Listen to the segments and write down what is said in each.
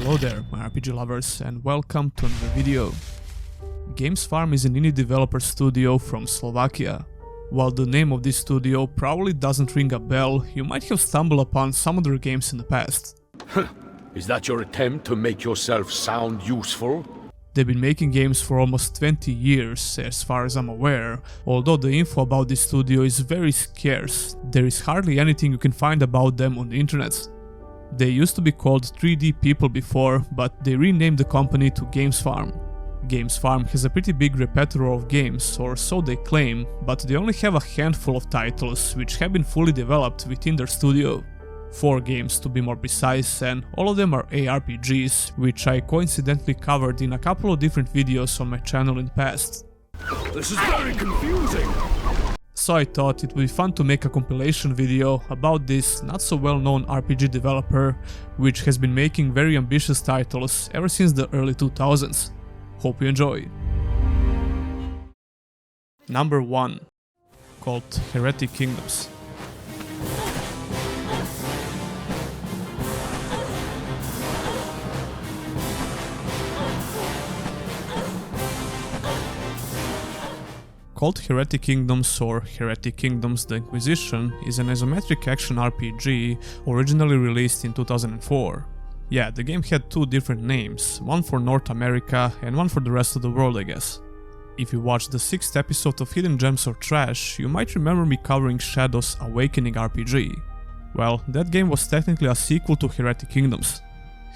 Hello there, my RPG lovers, and welcome to another video. Games Farm is an indie developer studio from Slovakia. While the name of this studio probably doesn't ring a bell, you might have stumbled upon some of their games in the past. Is that your attempt to make yourself sound useful? They've been making games for almost 20 years, as far as I'm aware. Although the info about this studio is very scarce, there is hardly anything you can find about them on the internet. They used to be called 3D People before, but they renamed the company to Games Farm. Games Farm has a pretty big repertoire of games, or so they claim, but they only have a handful of titles which have been fully developed within their studio. 4 games to be more precise, and all of them are ARPGs, which I coincidentally covered in a couple of different videos on my channel in the past. This is very confusing! So I thought it would be fun to make a compilation video about this not so well known RPG developer, which has been making very ambitious titles ever since the early 2000s. Hope you enjoy! Number 1. Kult Heretic Kingdoms. Kult Heretic Kingdoms, or Heretic Kingdoms The Inquisition, is an isometric action RPG originally released in 2004. Yeah, the game had 2 different names, one for North America and one for the rest of the world, I guess. If you watched the 6th episode of Hidden Gems or Trash, you might remember me covering Shadows Awakening RPG. Well, that game was technically a sequel to Heretic Kingdoms.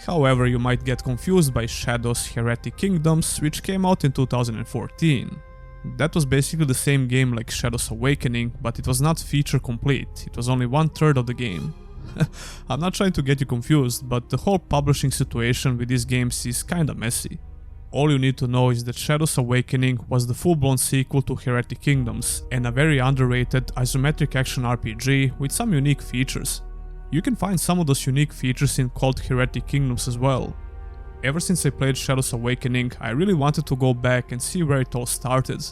However, you might get confused by Shadows Heretic Kingdoms, which came out in 2014. That was basically the same game like Shadows Awakening, but it was not feature complete, it was only 1/3 of the game. I'm not trying to get you confused, but the whole publishing situation with these games is kinda messy. All you need to know is that Shadows Awakening was the full-blown sequel to Heretic Kingdoms, and a very underrated isometric action RPG with some unique features. You can find some of those unique features in Kult Heretic Kingdoms as well. Ever since I played Shadows Awakening, I really wanted to go back and see where it all started.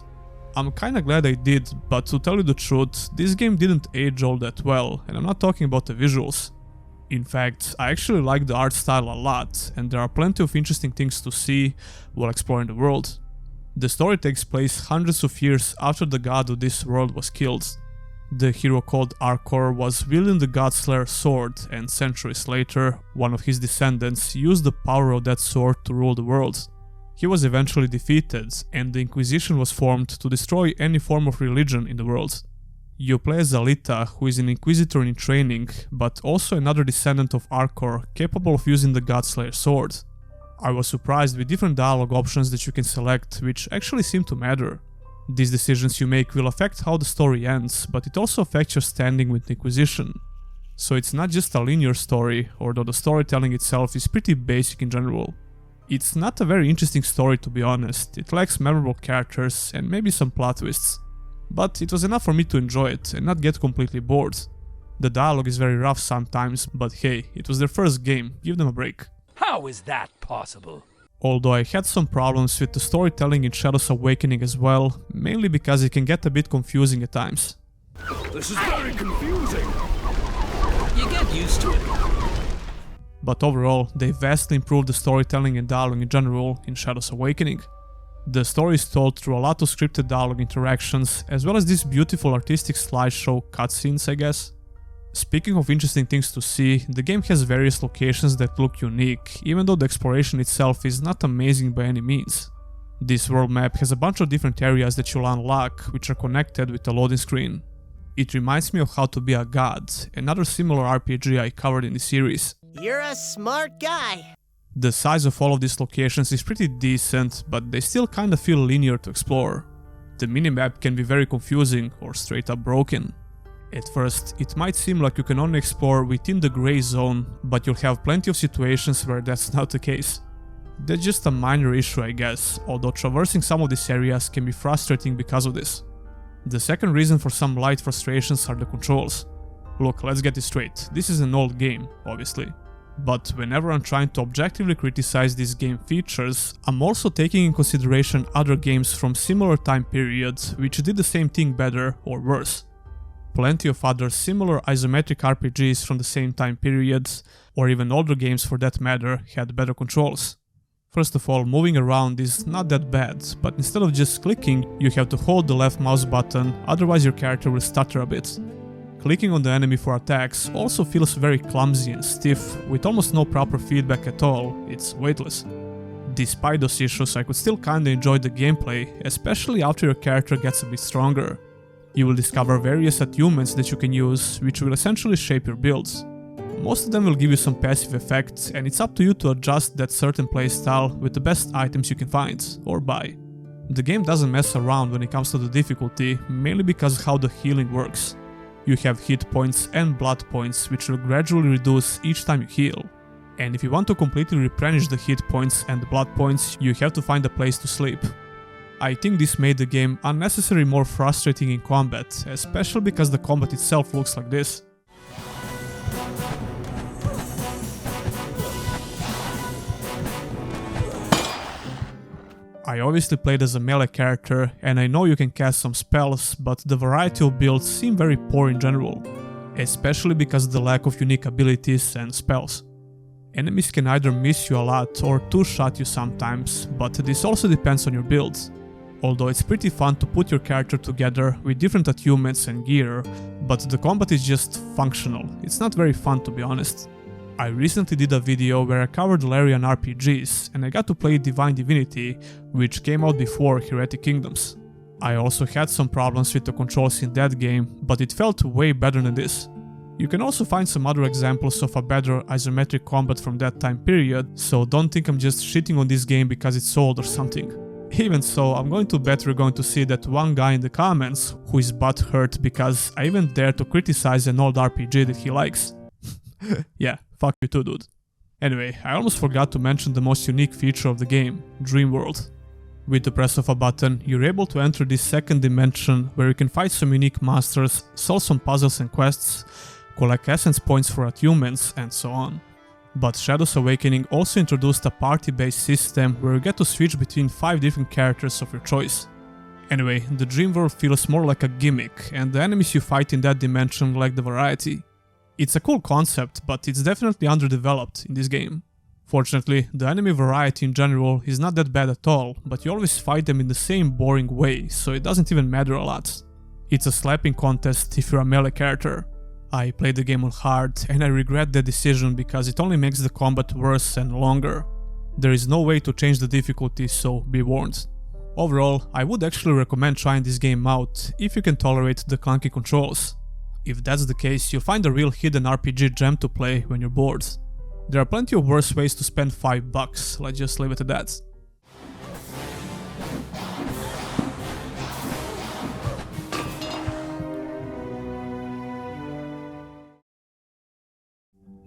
I'm kinda glad I did, but to tell you the truth, this game didn't age all that well, and I'm not talking about the visuals. In fact, I actually like the art style a lot, and there are plenty of interesting things to see while exploring the world. The story takes place hundreds of years after the god of this world was killed. The hero called Arkor was wielding the Godslayer sword, and centuries later, one of his descendants used the power of that sword to rule the world. He was eventually defeated, and the Inquisition was formed to destroy any form of religion in the world. You play as Alita, who is an Inquisitor in training, but also another descendant of Arkor capable of using the Godslayer sword. I was surprised with different dialogue options that you can select, which actually seem to matter. These decisions you make will affect how the story ends, but it also affects your standing with the Inquisition. So it's not just a linear story, although the storytelling itself is pretty basic in general. It's not a very interesting story, to be honest. It lacks memorable characters and maybe some plot twists. But it was enough for me to enjoy it and not get completely bored. The dialogue is very rough sometimes, but hey, it was their first game, give them a break. How is that possible? Although I had some problems with the storytelling in Shadows Awakening as well, mainly because it can get a bit confusing at times. This is very confusing! You get used to it. But overall, they vastly improved the storytelling and dialogue in general in Shadows Awakening. The story is told through a lot of scripted dialogue interactions, as well as these beautiful artistic slideshow cutscenes, I guess. Speaking of interesting things to see, the game has various locations that look unique, even though the exploration itself is not amazing by any means. This world map has a bunch of different areas that you'll unlock, which are connected with a loading screen. It reminds me of How to Be a God, another similar RPG I covered in the series. You're a smart guy! The size of all of these locations is pretty decent, but they still kinda feel linear to explore. The minimap can be very confusing or straight up broken. At first, it might seem like you can only explore within the gray zone, but you'll have plenty of situations where that's not the case. That's just a minor issue, I guess, although traversing some of these areas can be frustrating because of this. The second reason for some light frustrations are the controls. Look, let's get this straight, this is an old game, obviously. But whenever I'm trying to objectively criticize these game features, I'm also taking in consideration other games from similar time periods which did the same thing better or worse. plenty of other similar isometric RPGs from the same time period, or even older games for that matter, had better controls. First of all, moving around is not that bad, but instead of just clicking, you have to hold the left mouse button, otherwise your character will stutter a bit. Clicking on the enemy for attacks also feels very clumsy and stiff, with almost no proper feedback at all, it's weightless. Despite those issues, I could still kinda enjoy the gameplay, especially after your character gets a bit stronger. You will discover various attunements that you can use, which will essentially shape your builds. Most of them will give you some passive effects, and it's up to you to adjust that certain playstyle with the best items you can find, or buy. The game doesn't mess around when it comes to the difficulty, mainly because of how the healing works. You have hit points and blood points, which will gradually reduce each time you heal. And if you want to completely replenish the hit points and the blood points, you have to find a place to sleep. I think this made the game unnecessarily more frustrating in combat, especially because the combat itself looks like this. I obviously played as a melee character, and I know you can cast some spells, but the variety of builds seem very poor in general, especially because of the lack of unique abilities and spells. Enemies can either miss you a lot or two-shot you sometimes, but this also depends on your builds. Although it's pretty fun to put your character together with different attunements and gear, but the combat is just functional, it's not very fun to be honest. I recently did a video where I covered Larian RPGs, and I got to play Divine Divinity, which came out before Heretic Kingdoms. I also had some problems with the controls in that game, but it felt way better than this. You can also find some other examples of a better isometric combat from that time period, so don't think I'm just shitting on this game because it's old or something. Even so, I'm going to bet we're going to see that one guy in the comments who is butthurt because I even dare to criticize an old RPG that he likes. Yeah, fuck you too, dude. Anyway, I almost forgot to mention the most unique feature of the game, Dream World. With the press of a button, you're able to enter this second dimension where you can fight some unique monsters, solve some puzzles and quests, collect essence points for attunements, and so on. But Shadows Awakening also introduced a party-based system where you get to switch between 5 different characters of your choice. Anyway, the Dream World feels more like a gimmick, and the enemies you fight in that dimension lack the variety. It's a cool concept, but it's definitely underdeveloped in this game. Fortunately, the enemy variety in general is not that bad at all, but you always fight them in the same boring way, so it doesn't even matter a lot. It's a slapping contest if you're a melee character. I played the game on hard, and I regret that decision because it only makes the combat worse and longer. There is no way to change the difficulty, so be warned. Overall, I would actually recommend trying this game out if you can tolerate the clunky controls. If that's the case, you'll find a real hidden RPG gem to play when you're bored. There are plenty of worse ways to spend $5, let's just leave it at that.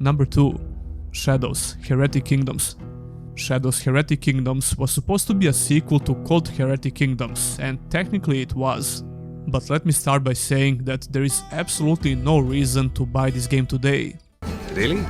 Number 2. Shadows Heretic Kingdoms. Shadows Heretic Kingdoms was supposed to be a sequel to Kult Heretic Kingdoms, and technically it was. But let me start by saying that there is absolutely no reason to buy this game today. Really?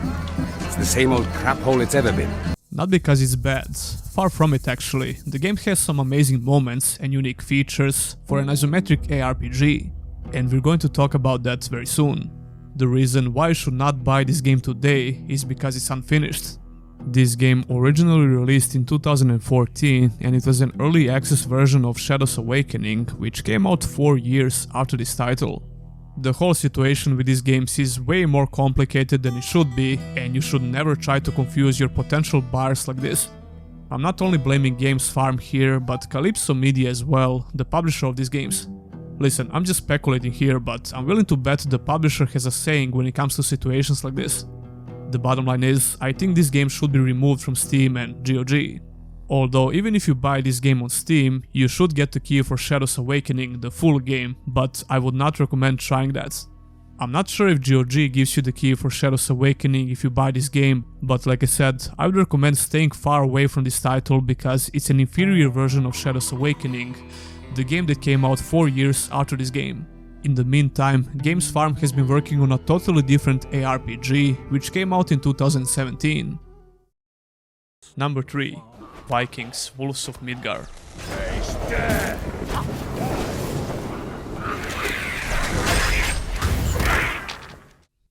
It's the same old crap hole it's ever been. Not because it's bad, far from it actually. The game has some amazing moments and unique features for an isometric ARPG, and we're going to talk about that very soon. The reason why you should not buy this game today is because it's unfinished. This game originally released in 2014, and it was an early access version of Shadows Awakening, which came out 4 years after this title. The whole situation with these games is way more complicated than it should be, and you should never try to confuse your potential buyers like this. I'm not only blaming Games Farm here, but Calypso Media as well, the publisher of these games. Listen, I'm just speculating here, but I'm willing to bet the publisher has a saying when it comes to situations like this. The bottom line is, I think this game should be removed from Steam and GOG. Although even if you buy this game on Steam, you should get the key for Shadows Awakening, the full game, but I would not recommend trying that. I'm not sure if GOG gives you the key for Shadows Awakening if you buy this game, but like I said, I would recommend staying far away from this title because it's an inferior version of Shadows Awakening, the game that came out 4 years after this game. In the meantime, Games Farm has been working on a totally different ARPG, which came out in 2017. Number 3. Vikings, Wolves of Midgard.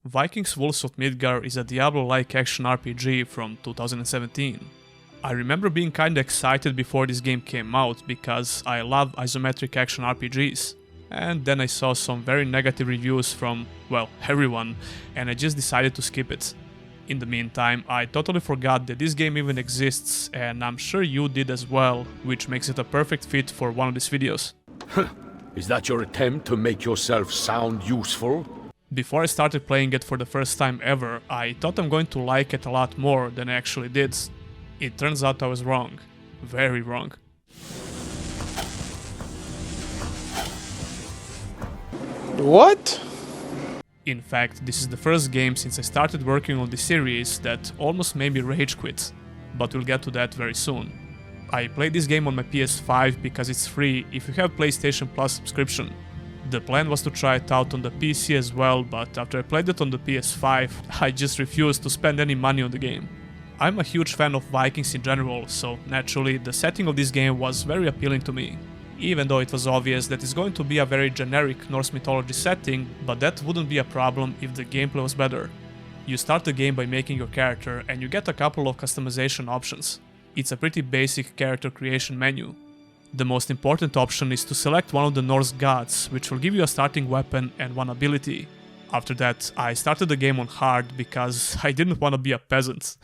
Vikings Wolves of Midgard is a Diablo-like action RPG from 2017. I remember being kinda excited before this game came out because I love isometric action RPGs. And then I saw some very negative reviews from, well, everyone, and I just decided to skip it. In the meantime, I totally forgot that this game even exists, and I'm sure you did as well, which makes it a perfect fit for one of these videos. Is that your attempt to make yourself sound useful? Before I started playing it for the first time ever, I thought I'm going to like it a lot more than I actually did. It turns out I was wrong. Very wrong. What? In fact, this is the first game since I started working on the series that almost made me rage quit, but we'll get to that very soon. I played this game on my PS5 because it's free if you have PlayStation Plus subscription. The plan was to try it out on the PC as well, but after I played it on the PS5, I just refused to spend any money on the game. I'm a huge fan of Vikings in general, so naturally the setting of this game was very appealing to me. Even though it was obvious that it's going to be a very generic Norse mythology setting, but that wouldn't be a problem if the gameplay was better. You start the game by making your character and you get a couple of customization options. It's a pretty basic character creation menu. The most important option is to select one of the Norse gods, which will give you a starting weapon and one ability. After that, I started the game on hard because I didn't want to be a peasant.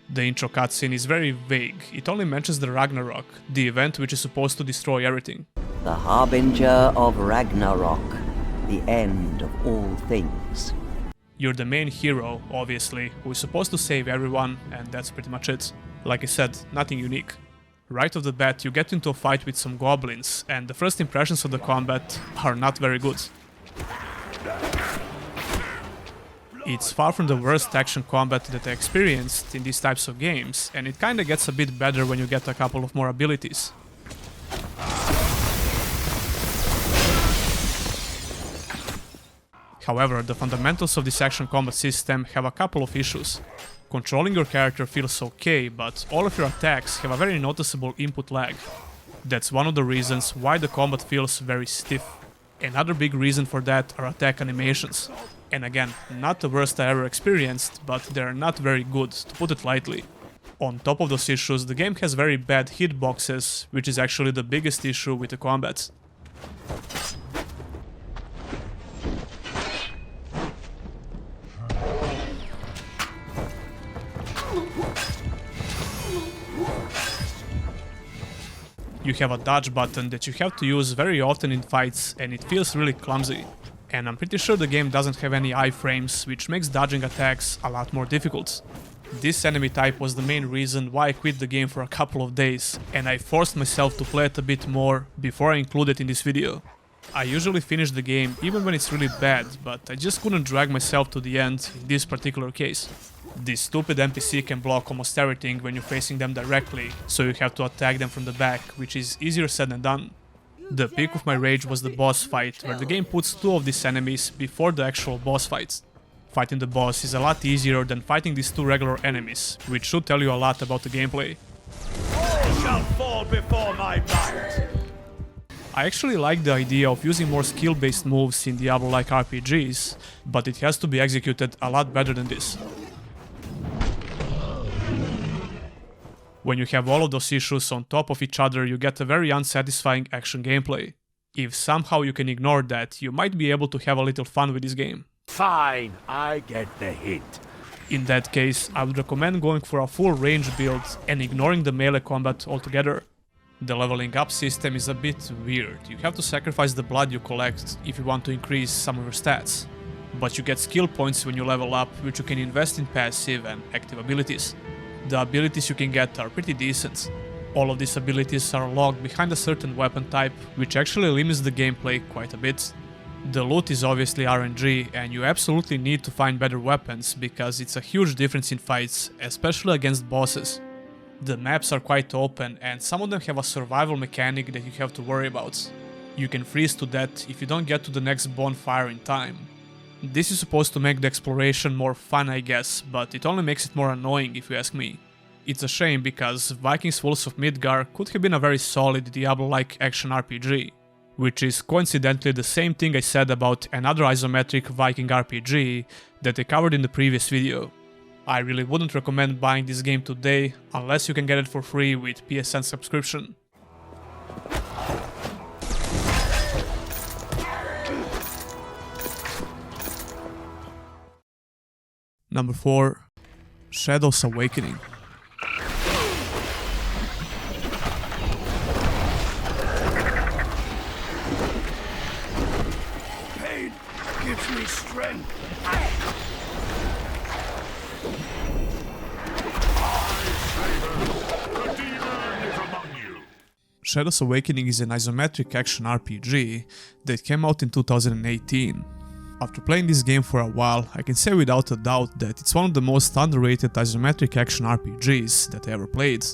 The intro cutscene is very vague, it only mentions the Ragnarok, the event which is supposed to destroy everything. The harbinger of Ragnarok, the end of all things. You're the main hero, obviously, who is supposed to save everyone, and that's pretty much it. Like I said, nothing unique. Right off the bat, you get into a fight with some goblins, and the first impressions of the combat are not very good. It's far from the worst action combat that I experienced in these types of games, and it kinda gets a bit better when you get a couple of more abilities. However, the fundamentals of this action combat system have a couple of issues. Controlling your character feels okay, but all of your attacks have a very noticeable input lag. That's one of the reasons why the combat feels very stiff. Another big reason for that are attack animations. And again, not the worst I ever experienced, but they're not very good, to put it lightly. On top of those issues, the game has very bad hitboxes, which is actually the biggest issue with the combat. You have a dodge button that you have to use very often in fights, and it feels really clumsy. And I'm pretty sure the game doesn't have any iframes, which makes dodging attacks a lot more difficult. This enemy type was the main reason why I quit the game for a couple of days, and I forced myself to play it a bit more before I include it in this video. I usually finish the game even when it's really bad, but I just couldn't drag myself to the end in this particular case. This stupid NPC can block almost everything when you're facing them directly, so you have to attack them from the back, which is easier said than done. The peak of my rage was the boss fight, where the game puts two of these enemies before the actual boss fights. Fighting the boss is a lot easier than fighting these two regular enemies, which should tell you a lot about the gameplay. All shall fall before my might. I actually like the idea of using more skill-based moves in Diablo-like RPGs, but it has to be executed a lot better than this. When you have all of those issues on top of each other, you get a very unsatisfying action gameplay. If somehow you can ignore that, you might be able to have a little fun with this game. Fine, I get the hint. In that case, I would recommend going for a full range build and ignoring the melee combat altogether. The leveling up system is a bit weird. You have to sacrifice the blood you collect if you want to increase some of your stats. But you get skill points when you level up, which you can invest in passive and active abilities. The abilities you can get are pretty decent. All of these abilities are locked behind a certain weapon type, which actually limits the gameplay quite a bit. The loot is obviously RNG, and you absolutely need to find better weapons because it's a huge difference in fights, especially against bosses. The maps are quite open, and some of them have a survival mechanic that you have to worry about. You can freeze to death if you don't get to the next bonfire in time. This is supposed to make the exploration more fun, I guess, but it only makes it more annoying if you ask me. It's a shame because Vikings Wolves of Midgard could have been a very solid Diablo-like action RPG. which is coincidentally the same thing I said about another isometric Viking RPG that I covered in the previous video. I really wouldn't recommend buying this game today unless you can get it for free with PSN subscription. Number 4. Shadows Awakening. Pain gives me strength. Shadows Awakening is an isometric action RPG that came out in 2018. After playing this game for a while, I can say without a doubt that it's one of the most underrated isometric action RPGs that I ever played.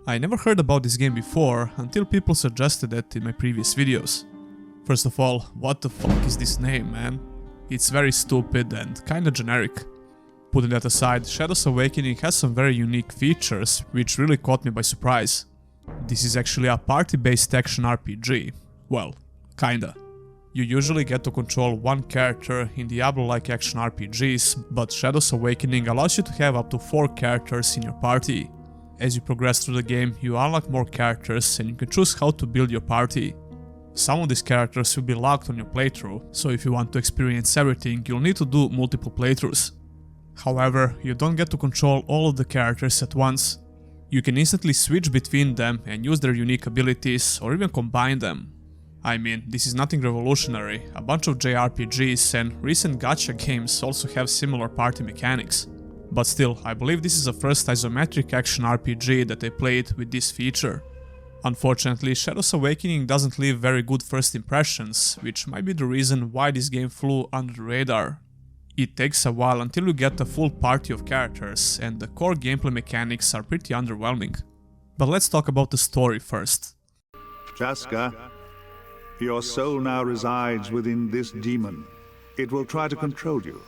I never heard about this game before until people suggested it in my previous videos. First of all, what the fuck is this name, man? It's very stupid and kinda generic. Putting that aside, Shadows Awakening has some very unique features which really caught me by surprise. This is actually a party-based action RPG. Well, kinda. You usually get to control one character in Diablo-like action RPGs, but Shadows Awakening allows you to have up to 4 characters in your party. As you progress through the game, you unlock more characters and you can choose how to build your party. Some of these characters will be locked on your playthrough, so if you want to experience everything, you'll need to do multiple playthroughs. However, you don't get to control all of the characters at once. You can instantly switch between them and use their unique abilities or even combine them. I mean, this is nothing revolutionary, a bunch of JRPGs and recent gacha games also have similar party mechanics. But still, I believe this is the first isometric action RPG that I played with this feature. Unfortunately, Shadows Awakening doesn't leave very good first impressions, which might be the reason why this game flew under the radar. It takes a while until you get a full party of characters, and the core gameplay mechanics are pretty underwhelming. But let's talk about the story first. Jaska, your soul now resides within this demon. It will try to control you,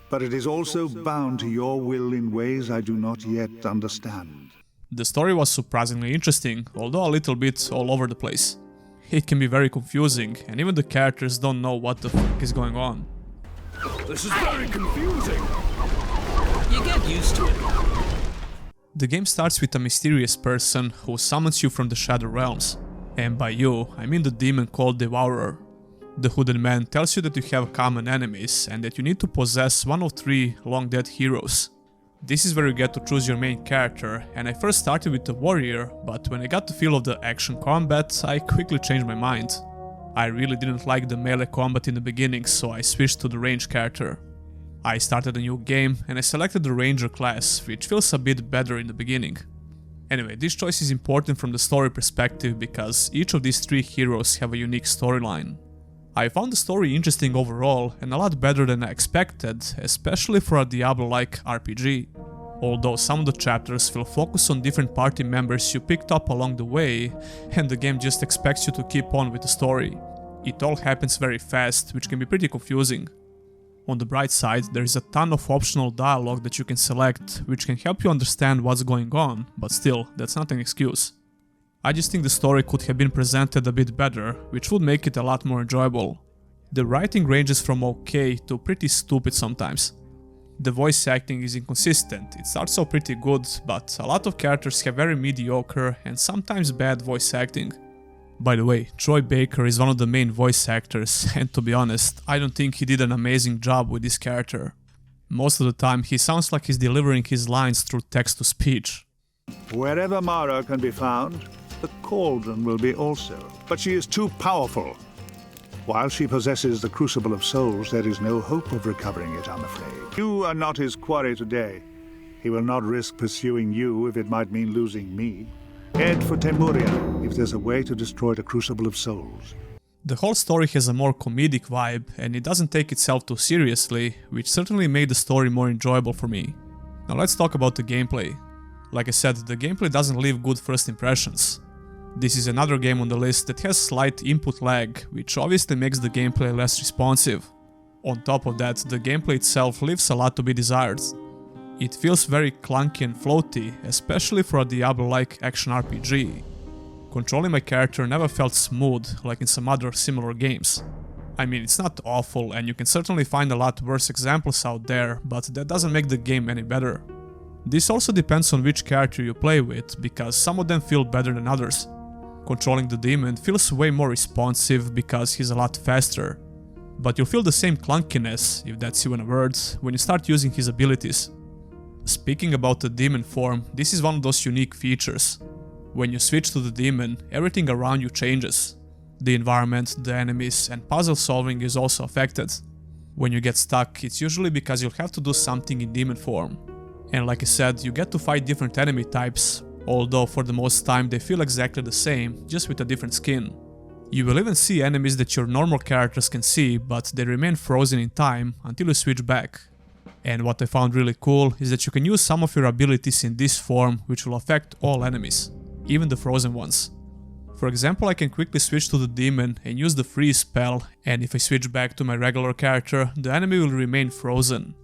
but it is also bound to your will in ways I do not yet understand. The story was surprisingly interesting, although a little bit all over the place. It can be very confusing, and even the characters don't know what the fuck is going on. This is very confusing. You get used to it. The game starts with a mysterious person who summons you from the Shadow Realms. And by you, I mean the demon called Devourer. The hooded man tells you that you have common enemies and that you need to possess one of 3 long-dead heroes. This is where you get to choose your main character, and I first started with the warrior, but when I got the feel of the action combat, I quickly changed my mind. I really didn't like the melee combat in the beginning, so I switched to the range character. I started a new game and I selected the ranger class, which feels a bit better in the beginning. Anyway, this choice is important from the story perspective because each of these 3 heroes have a unique storyline. I found the story interesting overall and a lot better than I expected, especially for a Diablo-like RPG. Although some of the chapters will focus on different party members you picked up along the way, and the game just expects you to keep on with the story. It all happens very fast, which can be pretty confusing. On the bright side, there is a ton of optional dialogue that you can select, which can help you understand what's going on, but still, that's not an excuse. I just think the story could have been presented a bit better, which would make it a lot more enjoyable. The writing ranges from okay to pretty stupid sometimes. The voice acting is inconsistent, it starts out pretty good, but a lot of characters have very mediocre and sometimes bad voice acting. By the way, Troy Baker is one of the main voice actors, and to be honest, I don't think he did an amazing job with this character. Most of the time he sounds like he's delivering his lines through text-to-speech. Wherever Mara can be found, the cauldron will be also. But she is too powerful. While she possesses the Crucible of Souls, there is no hope of recovering it, I'm afraid. You are not his quarry today. He will not risk pursuing you if it might mean losing me. Head for Temuria, if there's a way to destroy the Crucible of Souls. The whole story has a more comedic vibe, and it doesn't take itself too seriously, which certainly made the story more enjoyable for me. Now let's talk about the gameplay. Like I said, the gameplay doesn't leave good first impressions. This is another game on the list that has slight input lag, which obviously makes the gameplay less responsive. On top of that, the gameplay itself leaves a lot to be desired. It feels very clunky and floaty, especially for a Diablo-like action RPG. Controlling my character never felt smooth like in some other similar games. I mean, it's not awful and you can certainly find a lot worse examples out there, but that doesn't make the game any better. This also depends on which character you play with, because some of them feel better than others. Controlling the demon feels way more responsive because he's a lot faster. But you'll feel the same clunkiness, if that's even a word, when you start using his abilities. Speaking about the demon form, this is one of those unique features. When you switch to the demon, everything around you changes. The environment, the enemies, and puzzle solving is also affected. When you get stuck, it's usually because you'll have to do something in demon form. And like I said, you get to fight different enemy types, although for the most time they feel exactly the same, just with a different skin. You will even see enemies that your normal characters can see, but they remain frozen in time until you switch back. And what I found really cool is that you can use some of your abilities in this form, which will affect all enemies, even the frozen ones. For example, I can quickly switch to the demon and use the freeze spell, and if I switch back to my regular character, the enemy will remain frozen.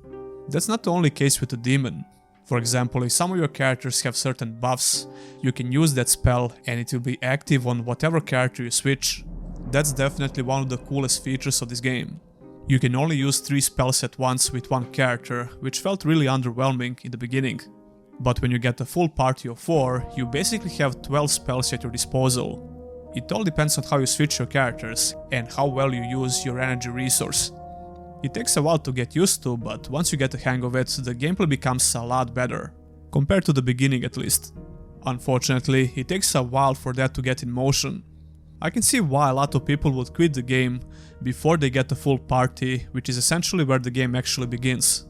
That's not the only case with the demon. For example, if some of your characters have certain buffs, you can use that spell and it will be active on whatever character you switch. That's definitely one of the coolest features of this game. You can only use 3 spells at once with one character, which felt really underwhelming in the beginning. But when you get a full party of 4, you basically have 12 spells at your disposal. It all depends on how you switch your characters and how well you use your energy resource. It takes a while to get used to, but once you get the hang of it, the gameplay becomes a lot better, compared to the beginning at least. Unfortunately, it takes a while for that to get in motion. I can see why a lot of people would quit the game before they get the full party, which is essentially where the game actually begins.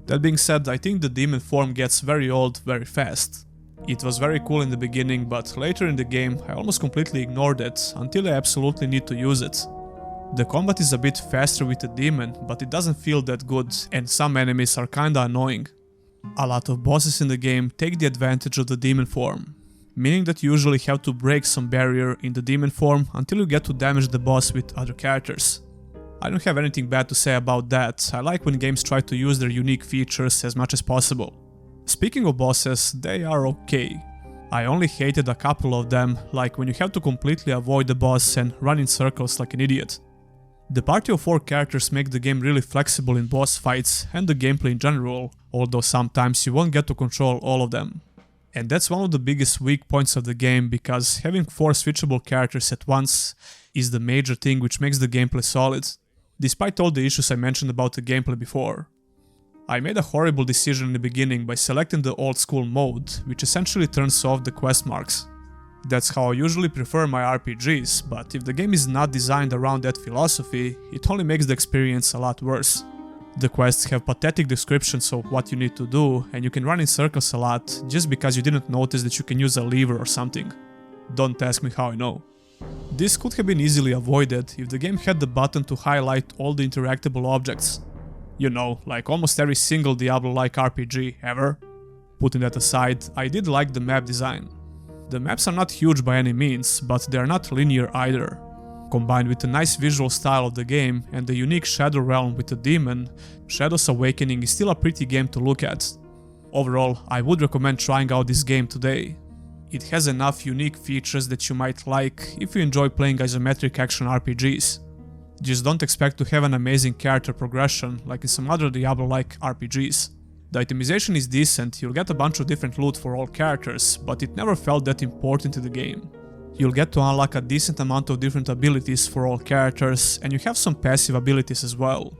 That being said, I think the demon form gets very old very fast. It was very cool in the beginning, but later in the game I almost completely ignored it until I absolutely need to use it. The combat is a bit faster with the demon, but it doesn't feel that good and some enemies are kinda annoying. A lot of bosses in the game take the advantage of the demon form, meaning that you usually have to break some barrier in the demon form until you get to damage the boss with other characters. I don't have anything bad to say about that. I like when games try to use their unique features as much as possible. Speaking of bosses, they are okay. I only hated a couple of them, like when you have to completely avoid the boss and run in circles like an idiot. The party of 4 characters make the game really flexible in boss fights and the gameplay in general, although sometimes you won't get to control all of them. And that's one of the biggest weak points of the game, because having 4 switchable characters at once is the major thing which makes the gameplay solid, despite all the issues I mentioned about the gameplay before. I made a horrible decision in the beginning by selecting the old school mode, which essentially turns off the quest marks. That's how I usually prefer my RPGs, but if the game is not designed around that philosophy, it only makes the experience a lot worse. The quests have pathetic descriptions of what you need to do, and you can run in circles a lot just because you didn't notice that you can use a lever or something. Don't ask me how I know. This could have been easily avoided if the game had the button to highlight all the interactable objects. You know, like almost every single Diablo-like RPG ever. Putting that aside, I did like the map design. The maps are not huge by any means, but they are not linear either. Combined with the nice visual style of the game and the unique Shadow Realm with the demon, Shadow's Awakening is still a pretty game to look at. Overall, I would recommend trying out this game today. It has enough unique features that you might like if you enjoy playing isometric action RPGs. Just don't expect to have an amazing character progression like in some other Diablo-like RPGs. The itemization is decent, you'll get a bunch of different loot for all characters, but it never felt that important to the game. You'll get to unlock a decent amount of different abilities for all characters, and you have some passive abilities as well.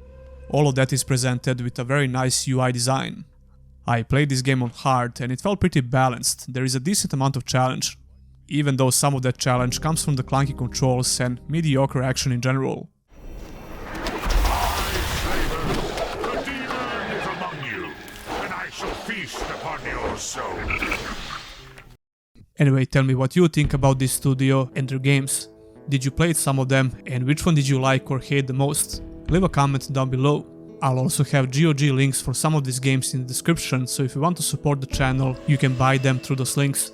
All of that is presented with a very nice UI design. I played this game on hard and it felt pretty balanced. There is a decent amount of challenge, even though some of that challenge comes from the clunky controls and mediocre action in general. The demon is among you, and I shall feast upon your soul. Anyway, tell me what you think about this studio and their games. Did you play some of them, and which one did you like or hate the most? Leave a comment down below. I'll also have GOG links for some of these games in the description, so if you want to support the channel, you can buy them through those links.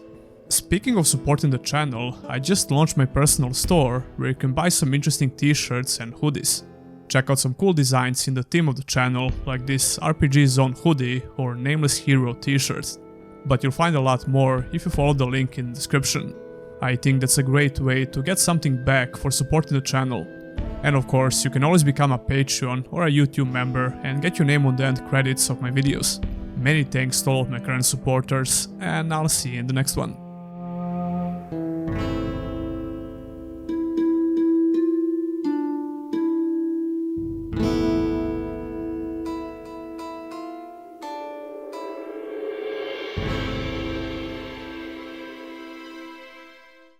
Speaking of supporting the channel, I just launched my personal store, where you can buy some interesting t-shirts and hoodies. Check out some cool designs in the theme of the channel, like this RPG Zone hoodie or Nameless Hero t-shirt. But you'll find a lot more if you follow the link in the description. I think that's a great way to get something back for supporting the channel. And of course, you can always become a Patreon or a YouTube member and get your name on the end credits of my videos. Many thanks to all of my current supporters, and I'll see you in the next one.